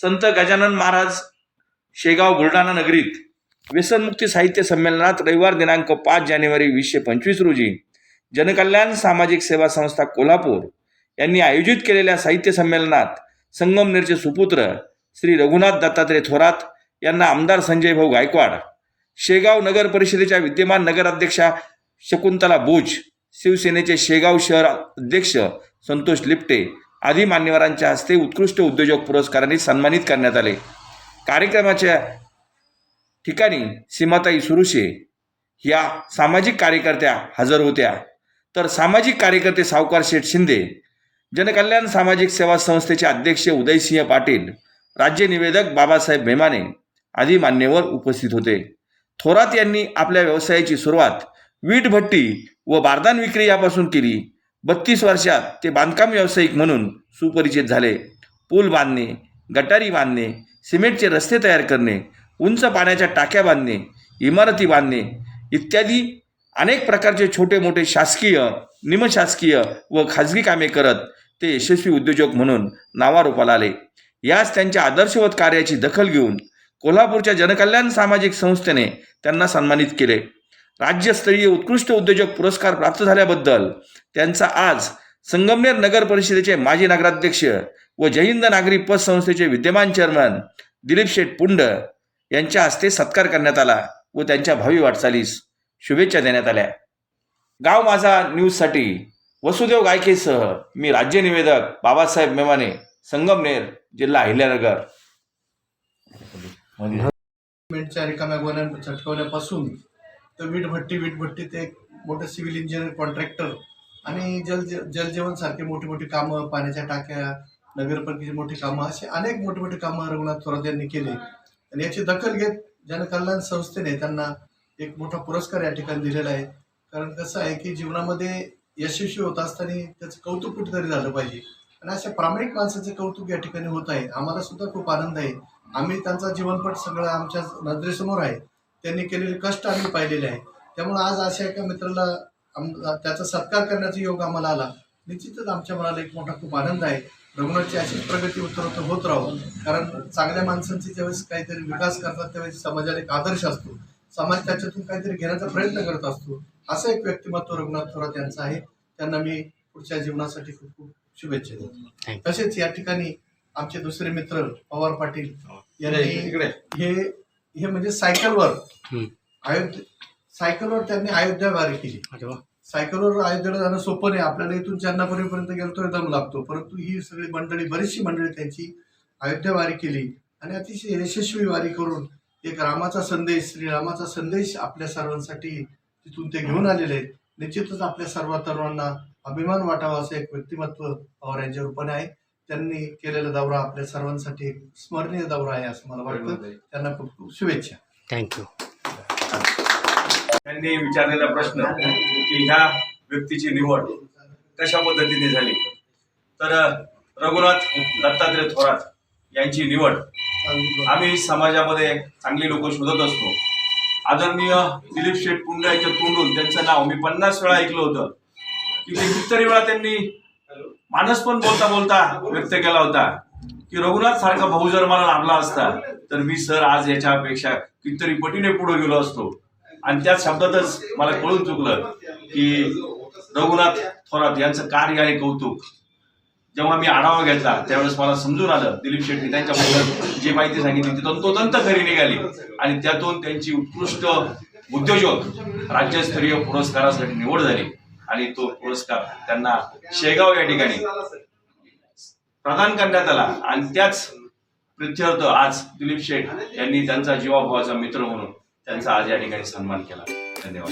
संत गजानन महाराज शेगाव बुलढाणा नगरीत व्यसनमुक्ती साहित्य संमेलनात रविवार दिनांक 5 जानेवारी 2025 रोजी जनकल्याण सामाजिक सेवा संस्था कोल्हापूर यांनी आयोजित केलेल्या साहित्य संमेलनात संगमनेरचे सुपुत्र श्री रघुनाथ दत्तात्रय थोरात यांना आमदार संजय भाऊ गायकवाड, शेगाव नगर परिषदेच्या विद्यमान नगराध्यक्षा शकुंतला बोज, शिवसेनेचे शेगाव शहर अध्यक्ष संतोष लिप्टे आदी मान्यवरांच्या हस्ते उत्कृष्ट उद्योजक पुरस्कारांनी सन्मानित करण्यात आले। कार्यक्रमाच्या ठिकाणी सीमाताई सुरुशे या सामाजिक कार्यकर्त्या हजर होत्या, तर सामाजिक कार्यकर्ते सावकार शेठ शिंदे, जनकल्याण सामाजिक सेवा संस्थेचे अध्यक्ष उदयसिंह पाटील, राज्य निवेदक बाबासाहेब मेमाने आदी मान्यवर उपस्थित होते। थोरात यांनी आपल्या व्यवसायाची सुरुवात वीट भट्टी व बारदान विक्री यापासून केली। 32 वर्षात ते बांधकाम व्यावसायिक म्हणून सुपरिचित झाले। पूल बांधणे, गटारी बांधणे, सिमेंटचे रस्ते तयार करणे, उंच पाण्याच्या टाक्या बांधणे, इमारती बांधणे इत्यादी अनेक प्रकारचे छोटे मोठे शासकीय, निमशासकीय व खाजगी कामे करत ते यशस्वी उद्योजक म्हणून नावारूपाला आले। याच त्यांच्या आदर्शवत कार्याची दखल घेऊन कोल्हापूरच्या जनकल्याण सामाजिक संस्थेने त्यांना सन्मानित केले। राज्यस्तरीय उत्कृष्ट उद्योजक पुरस्कार प्राप्त झाल्याबद्दल त्यांचा आज संगमनेर नगर परिषदेचे माजी नगराध्यक्ष व जय हिंद नागरी पत संस्थेचे विद्यमान चेअरमन दिलीप शेठ पुंड यांच्या हस्ते सत्कार करण्यात आला व त्यांच्या भावी वाटचालीस शुभेच्छा देण्यात आल्या। गाव माझा न्यूजसाठी वसुदेव गायकेसह मी राज्य निवेदक बाबासाहेब मेमाने, संगमनेर, जिल्हा अहिल्यानगर। सिमेंटच्या रिकाम्या गोण्या चटकवण्यापासून तर वीटभट्टी ते एक मोठं सिव्हिल इंजिनियर, कॉन्ट्रॅक्टर आणि जलजीवन सारखे मोठी कामं, पाण्याच्या टाक्या, नगरपालिकेची मोठी कामं, असे अनेक मोठी कामं रघुनाथ थोरात यांनी केले। आणि याची दखल घेत जनकल्याण संस्थेने त्यांना एक मोठा पुरस्कार या ठिकाणी दिलेला आहे। कारण कसं आहे की जीवनामध्ये यशस्वी होत असताना त्याचं कौतुक कुठेतरी झालं पाहिजे आणि अशा प्रामाणिक माणसाचं कौतुक या ठिकाणी होत आहे। आम्हाला सुद्धा खूप आनंद आहे। आम्ही त्यांचा जीवनपट सगळं आमच्या नजरेसमोर आहे, त्यांनी केलेले कष्ट आम्ही पाहिलेले आहे। त्यामुळे आज अशा एका मित्राला त्याचा सत्कार करण्याचा योग आम्हाला आला। निश्चितच आमच्या मनाला एक मोठा खूप आनंद आहे। रघुनाथची अशीच प्रगती उत्तरोत्तर होत राहू, कारण चांगल्या माणसांची ज्यावेळेस काहीतरी विकास करतात त्यावेळेस समाजाला एक आदर्श असतो, समाज त्याच्यातून काहीतरी घेण्याचा प्रयत्न करत असतो। असं एक व्यक्तिमत्व रघुनाथ थोरात यांचं आहे। त्यांना मी पुढच्या जीवनासाठी खूप खूप शुभेच्छा देतो। तसेच या ठिकाणी आमचे दुसरे मित्र पवार पाटील यांनी हे म्हणजे सायकलवर त्यांनी अयोध्या वारी केली। सायकलवर अयोध्येला जाणं सोपं नाही, आपल्याला इथून चन्नापुरीपर्यंत गेलो तर दम लागतो, परंतु ही सगळी बरीचशी मंडळी त्यांची अयोध्या वारी केली आणि अतिशय यशस्वी वारी करून एक रामाचा संदेश, श्रीरामाचा संदेश आपल्या सर्वांसाठी तिथून ते घेऊन आलेले आहेत। निश्चितच आपल्या सर्व तरुणांना अभिमान वाटावा असं एक व्यक्तिमत्व पवार यांच्या रूपाने आहे। त्यांनी केलेला दौरा आपल्या सर्वांसाठी एक स्मरणीय दौरा आहे असं मला वाटतं। त्यांना खूप खूप शुभेच्छा। थँक्यू। त्यांनी विचारलेला प्रश्न की ह्या व्यक्तीची निवड कशा पद्धतीने झाली, तर रघुनाथ दत्तात्रय थोरात यांची निवड आम्ही समाजामध्ये चांगली लोक शोधत असतो। आदरणीय दिलीप शेठ पुंड यांच्या तोंडून त्यांचं नाव मी 50 वेळा ऐकलं होतं की ते कितीतरी वेळा त्यांनी मानस पण बोलता व्यक्त केला होता की रघुनाथ सारखा भाऊ जर मला लाभला असता तर मी सर आज याच्यापेक्षा कितीतरी पटीने पुढे गेलो असतो। आणि त्याच शब्दातच मला कळून चुकलं की रघुनाथ थोरात यांचं कार्य आणि कौतुक जेव्हा मी आढावा घेतला त्यावेळेस मला समजून आलं दिलीप शेट्टी त्यांच्याबद्दल जी माहिती सांगितली ती तंतोतंत खरी निघाली आणि त्यातून त्यांची उत्कृष्ट उद्योजक राज्यस्तरीय पुरस्कारासाठी निवड झाली आणि तो पुरस्कार त्यांना शेगाव या ठिकाणी प्रदान करण्यात आला। आणि त्याच प्रित्यर्थ आज दिलीप शेठ यांनी त्यांचा जीवाभावाचा मित्र म्हणून त्यांचा आज या ठिकाणी सन्मान केला। धन्यवाद।